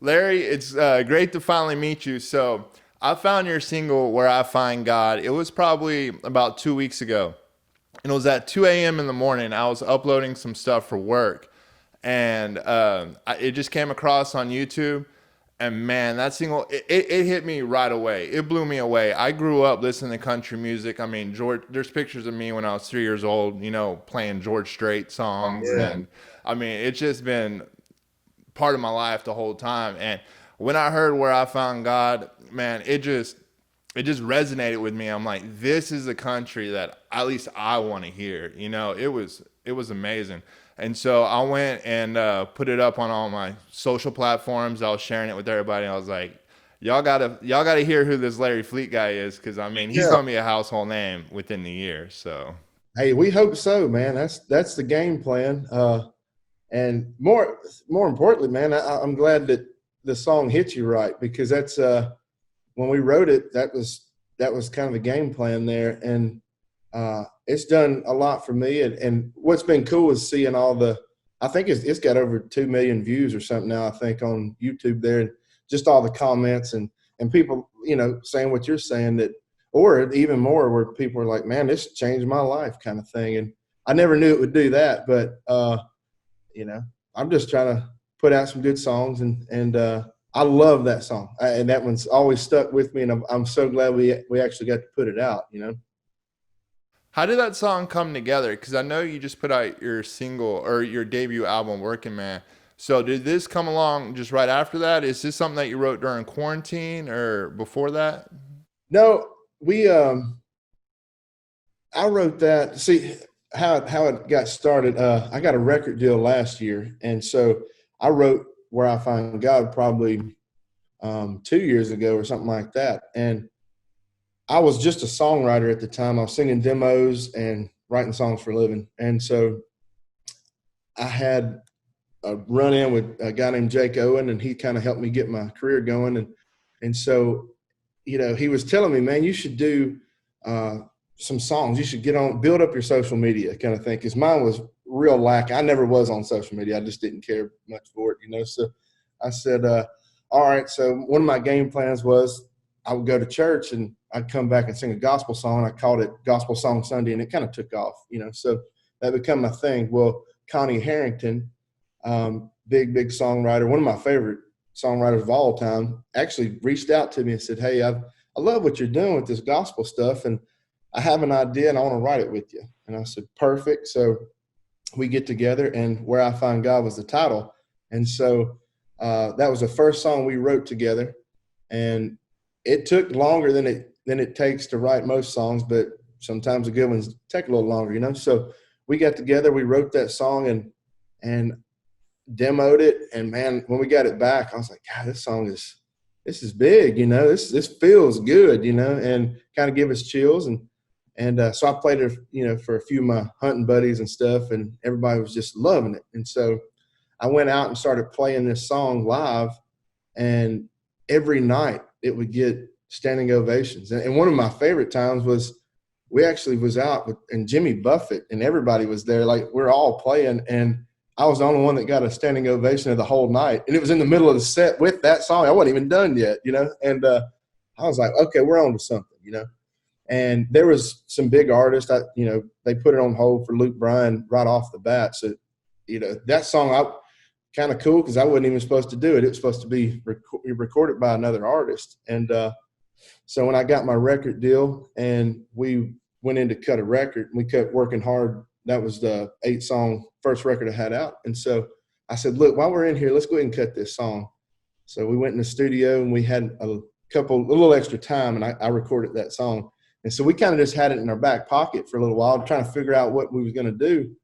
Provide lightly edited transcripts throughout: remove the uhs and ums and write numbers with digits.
Larry, it's great to finally meet you. So, I found your single "Where I Find God." It was probably about 2 weeks ago, and it was at 2 a.m. in the morning. I was uploading some stuff for work, and it just came across on YouTube. And man, that single it hit me right away. It blew me away. I grew up listening to country music. I mean, George. There's pictures of me when I was 3 years old. Playing George Strait songs, Yeah. and I mean, it's just been part of my life the whole time. And when I heard "Where I Found God," man, it just resonated with me. I'm like, this is a country that at least I want to hear. It was amazing. And so I went and put it up on all my social platforms. I was sharing it with everybody. I was like, y'all gotta hear who this Larry Fleet guy is, because I mean he's Yeah. gonna be a household name within the year. So Hey, we hope so, man. That's the game plan. And more importantly, man, I'm glad that the song hit you right, because that's when we wrote it, that was kind of the game plan there, and it's done a lot for me. And what's been cool is seeing all the. I think it's got over 2 million views or something now. I think on YouTube there, and just all the comments and people, saying what you're saying, that, or even more, where people are like, "Man, this changed my life," kind of thing. And I never knew it would do that, but you know, I'm just trying to put out some good songs, and I love that song, and that one's always stuck with me, and I'm so glad we actually got to put it out. how did that song come together? Because I know you just put out your single or your debut album, Working Man. So did this come along just right after that? Is this something that you wrote during quarantine or before that? No, we I wrote that. See how it got started. I got a record deal last year, and so I wrote "Where I Find God" probably 2 years ago or something like that, and I was just a songwriter at the time. I was singing demos and writing songs for a living. And so I had a run in with a guy named Jake Owen, and he kind of helped me get my career going. And so, he was telling me, man, you should do uh, some songs. You should build up your social media kind of thing. Cause mine was real lack. I never was on social media. I just didn't care much for it. So I said, all right. So one of my game plans was I would go to church and I'd come back and sing a gospel song. I called it Gospel Song Sunday, and it kind of took off. So that became my thing. Well, Connie Harrington, big songwriter, one of my favorite songwriters of all time, actually reached out to me and said, "Hey, I love what you're doing with this gospel stuff, and I have an idea and I want to write it with you." And I said, "Perfect." So we get together, and "Where I Find God" was the title. And so that was the first song we wrote together, and it took longer than it takes to write most songs, but sometimes the good ones take a little longer. So we got together, we wrote that song, and demoed it, and man, when we got it back, I was like, God, this is big. This feels good, and kind of give us chills. And so I played it, for a few of my hunting buddies and stuff, and everybody was just loving it. And so I went out and started playing this song live, and every night it would get standing ovations. And one of my favorite times was we actually was out and Jimmy Buffett and everybody was there. Like, we're all playing, and I was the only one that got a standing ovation of the whole night. And it was in the middle of the set with that song. I wasn't even done yet. And I was like, okay, we're on to something. And there was some big artists. They put it on hold for Luke Bryan right off the bat. So, that song, I kind of cool, because I wasn't even supposed to do it. It was supposed to be recorded by another artist. And so when I got my record deal and we went in to cut a record, we cut "Working Hard." That was the 8-song first record I had out. And so I said, look, while we're in here, let's go ahead and cut this song. So we went in the studio and we had a little extra time, and I recorded that song. And so we kind of just had it in our back pocket for a little while, trying to figure out what we was going to do.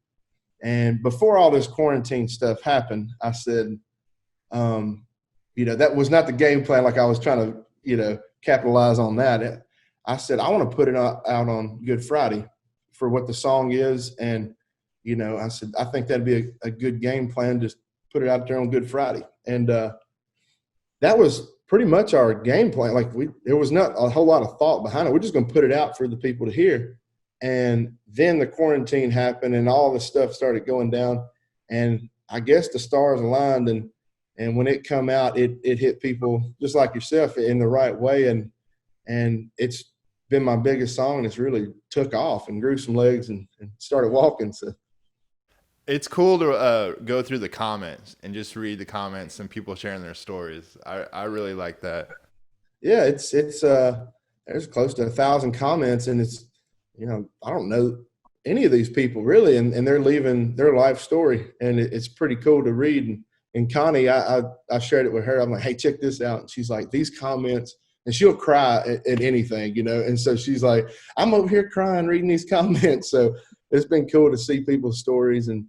And before all this quarantine stuff happened, I said, that was not the game plan. Like, I was trying to, capitalize on that. I said, I want to put it out on Good Friday for what the song is. And, I said, I think that'd be a good game plan. Just put it out there on Good Friday. And that was pretty much our game plan. Like, there was not a whole lot of thought behind it. We're just going to put it out for the people to hear. And then the quarantine happened and all the stuff started going down. And I guess the stars aligned, and And when it come out, it hit people just like yourself in the right way. And it's been my biggest song, and it's really took off and grew some legs and started walking. So It's cool to go through the comments and just read the comments and people sharing their stories. I really like that. yeah, it's there's close to 1,000 comments, and it's, I don't know any of these people really, and they're leaving their life story, and it's pretty cool to read. And Connie, I shared it with her. I'm like, hey, check this out. And she's like, these comments, and she'll cry at anything, and so she's like, I'm over here crying reading these comments. So it's been cool to see people's stories and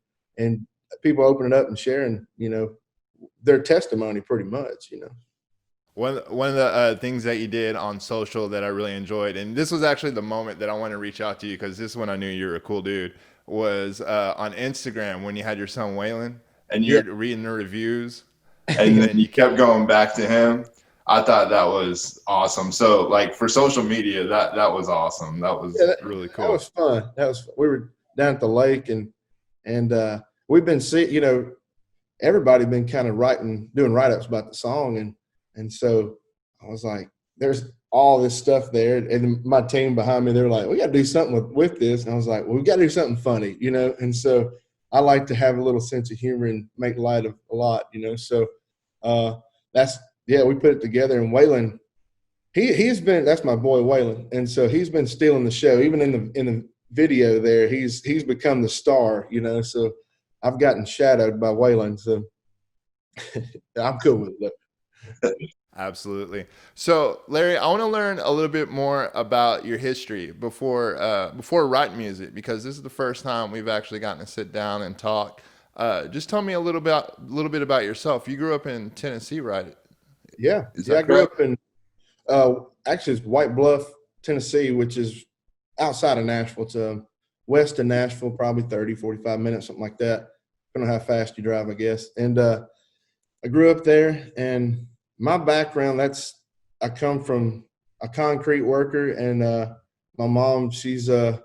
people opening up and sharing, their testimony pretty much. One of the things that you did on social that I really enjoyed, and this was actually the moment that I wanted to reach out to you because this is when I knew you were a cool dude, was on Instagram when you had your son Waylon and you're reading the reviews and then you kept going back to him. I thought that was awesome. So like for social media, that was awesome. That was really cool. That was fun. We were down at the lake and we've been seeing, everybody been kind of doing write-ups about the song. And so I was like, there's all this stuff there. And my team behind me, they're like, we got to do something with this. And I was like, well, we got to do something funny, And so I like to have a little sense of humor and make light of a lot, So we put it together. And Waylon, that's my boy Waylon. And so he's been stealing the show. Even in the video there, he's become the star, So I've gotten shadowed by Waylon. So I'm cool with it. Absolutely. So, Larry, I want to learn a little bit more about your history before writing music, because this is the first time we've actually gotten to sit down and talk. Just tell me a little bit about yourself. You grew up in Tennessee, right? Yeah. I grew up in actually it's White Bluff, Tennessee, which is outside of Nashville. It's west of Nashville, probably 30, 45 minutes, something like that. Depending on how fast you drive, I guess. And I grew up there, and my background, I come from a concrete worker, and my mom, she's an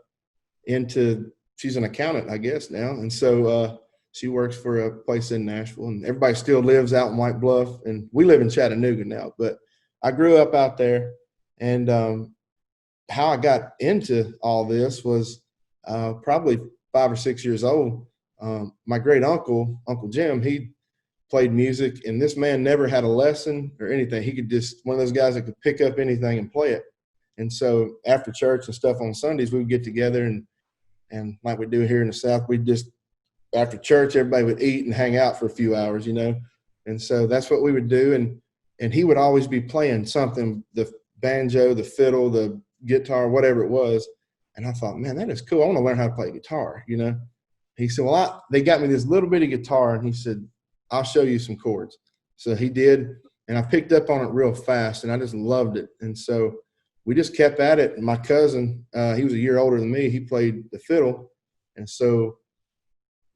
accountant, I guess now. And so she works for a place in Nashville, and everybody still lives out in White Bluff, and we live in Chattanooga now, but I grew up out there. And how I got into all this was probably 5 or 6 years old. My great uncle, Uncle Jim, he played music, and this man never had a lesson or anything. He could just, one of those guys that could pick up anything and play it. And so after church and stuff on Sundays, we would get together and like we do here in the South, we'd just, after church, everybody would eat and hang out for a few hours, And so that's what we would do. And he would always be playing something, the banjo, the fiddle, the guitar, whatever it was. And I thought, man, that is cool. I want to learn how to play guitar, He said, well, they got me this little bitty guitar, and he said, I'll show you some chords. So he did, and I picked up on it real fast, and I just loved it. And so we just kept at it. And my cousin, he was a year older than me, he played the fiddle. And so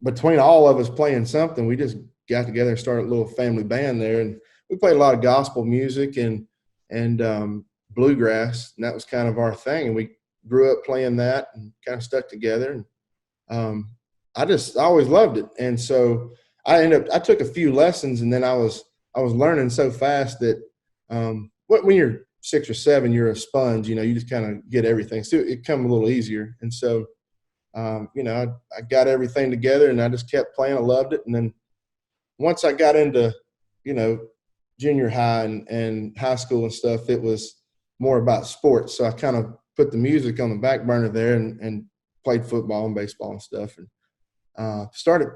between all of us playing something, we just got together and started a little family band there. And we played a lot of gospel music and bluegrass, and that was kind of our thing. And we grew up playing that and kind of stuck together. And I always loved it. And so I took a few lessons, and then I was learning so fast that when you're 6 or 7, you're a sponge, you just kind of get everything. So it come a little easier. And so, I got everything together, and I just kept playing. I loved it. And then once I got into, junior high and high school and stuff, it was more about sports. So I kind of put the music on the back burner there and played football and baseball and stuff. And started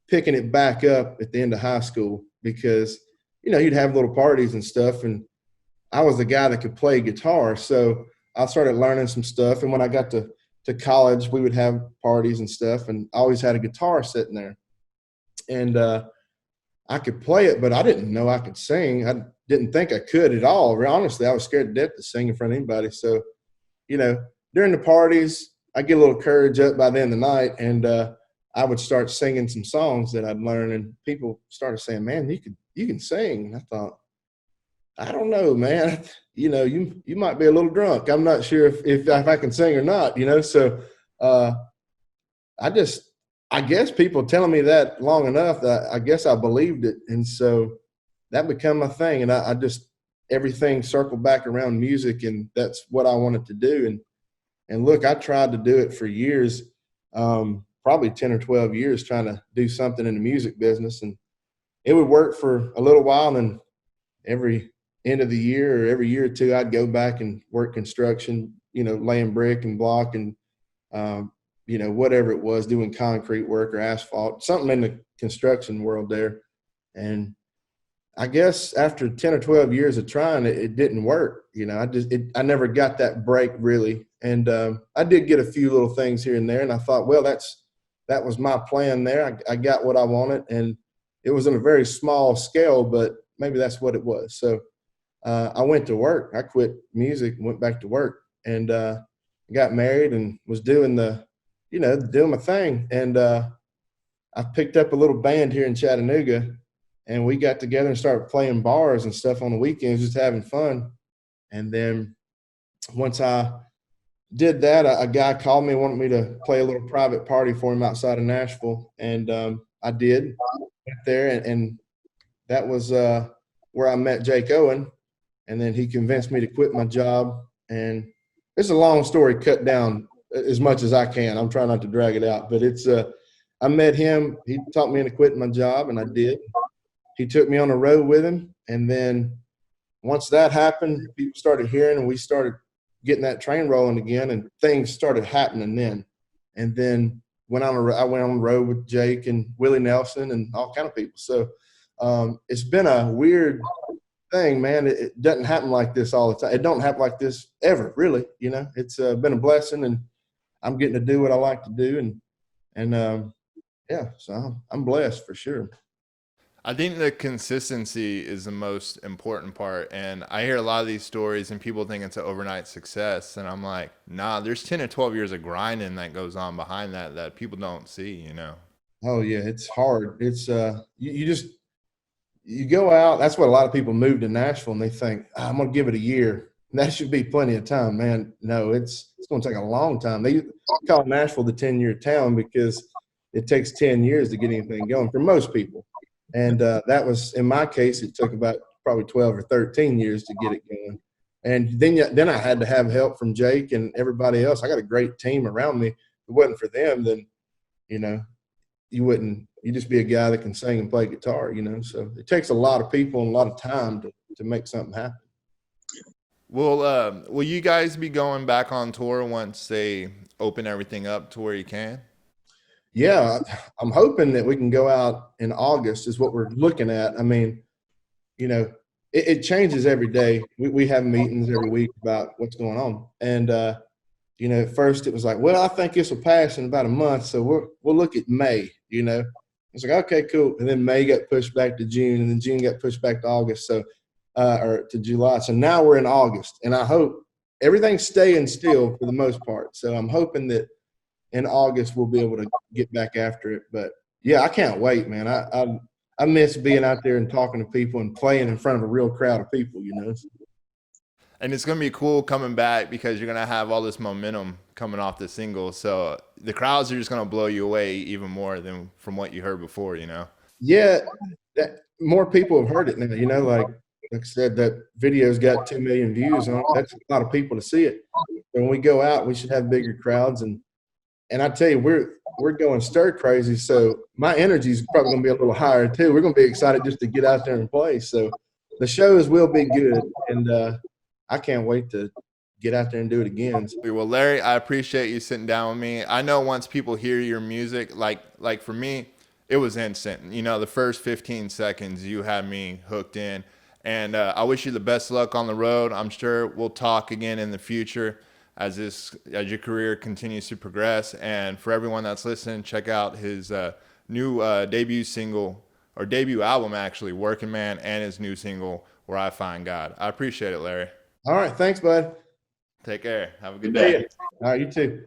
picking it back up at the end of high school because, you'd have little parties and stuff, and I was the guy that could play guitar. So I started learning some stuff. And when I got to college, we would have parties and stuff, and I always had a guitar sitting there. And I could play it, but I didn't know I could sing. I didn't think I could at all. Honestly, I was scared to death to sing in front of anybody. So, during the parties, I get a little courage up by the end of the night, and I would start singing some songs that I'd learned, and people started saying, man, you can sing. And I thought, I don't know, man. You might be a little drunk. I'm not sure if I can sing or not, So I guess people telling me that long enough that I guess I believed it. And so that became my thing. And I just, everything circled back around music, and that's what I wanted to do. And look, I tried to do it for years, probably 10 or 12 years, trying to do something in the music business. And it would work for a little while. And every end of the year or every year or two, I'd go back and work construction, laying brick and block and, whatever it was, doing concrete work or asphalt, something in the construction world there. And I guess after 10 or 12 years of trying, it didn't work. I never got that break really. And I did get a few little things here and there. And I thought, well, that was my plan there. I got what I wanted, and it was on a very small scale, but maybe that's what it was. So I went to work. I quit music and went back to work, and got married and was doing doing my thing. And I picked up a little band here in Chattanooga, and we got together and started playing bars and stuff on the weekends, just having fun. And then once I did that, a guy called me and wanted me to play a little private party for him outside of Nashville. And I did. Went there, and that was where I met Jake Owen. And then he convinced me to quit my job. And it's a long story cut down as much as I can. I'm trying not to drag it out. But I met him. He talked me into quitting my job, and I did. He took me on the road with him. And then once that happened, people started hearing, and we started getting that train rolling again, and things started happening then. And then I went on the road with Jake and Willie Nelson and all kind of people. So it's been a weird thing, man. It doesn't happen like this all the time. It don't happen like this ever, really. It's been a blessing, and I'm getting to do what I like to do. And yeah, so I'm blessed for sure. I think the consistency is the most important part. And I hear a lot of these stories and people think it's an overnight success. And I'm like, nah, there's 10 or 12 years of grinding that goes on behind that people don't see. Oh yeah, it's hard. It's you go out. That's what a lot of people move to Nashville, and they think, I'm going to give it a year. And that should be plenty of time, man. No, it's going to take a long time. They call Nashville the 10-year town because it takes 10 years to get anything going for most people. And that was, in my case, it took about probably 12 or 13 years to get it going. And then I had to have help from Jake and everybody else. I got a great team around me. If it wasn't for them, then, you just be a guy that can sing and play guitar, So it takes a lot of people and a lot of time to make something happen. Will you guys be going back on tour once they open everything up to where you can? Yeah, I'm hoping that we can go out in August is what we're looking at. I mean, it changes every day. We have meetings every week about what's going on. And, at first it was like, well, I think this will pass in about a month. So we'll look at May, It's like, okay, cool. And then May got pushed back to June, and then June got pushed back to August. So, or to July. So now we're in August, and I hope everything's staying still for the most part. So I'm hoping that in August we'll be able to get back after it. But yeah, I can't wait, man. I miss being out there and talking to people and playing in front of a real crowd of people, And it's going to be cool coming back because you're going to have all this momentum coming off the single. So the crowds are just going to blow you away even more than from what you heard before, Yeah, more people have heard it now, like I said, that video's got 2 million views on it. That's a lot of people to see it. So when we go out, we should have bigger crowds. And I tell you, we're going stir crazy. So my energy is probably going to be a little higher too. We're going to be excited just to get out there and play. So the shows will be good. And I can't wait to get out there and do it again. Well, Larry, I appreciate you sitting down with me. I know once people hear your music, like for me, it was instant. The first 15 seconds you had me hooked in. And I wish you the best luck on the road. I'm sure we'll talk again in the future as your career continues to progress. And for everyone that's listening, check out his new debut single, or debut album actually, Workin Man, and his new single, Where I Find God. I appreciate it, Larry. All right. Thanks, bud. Take care. Have a good day. All right. You too.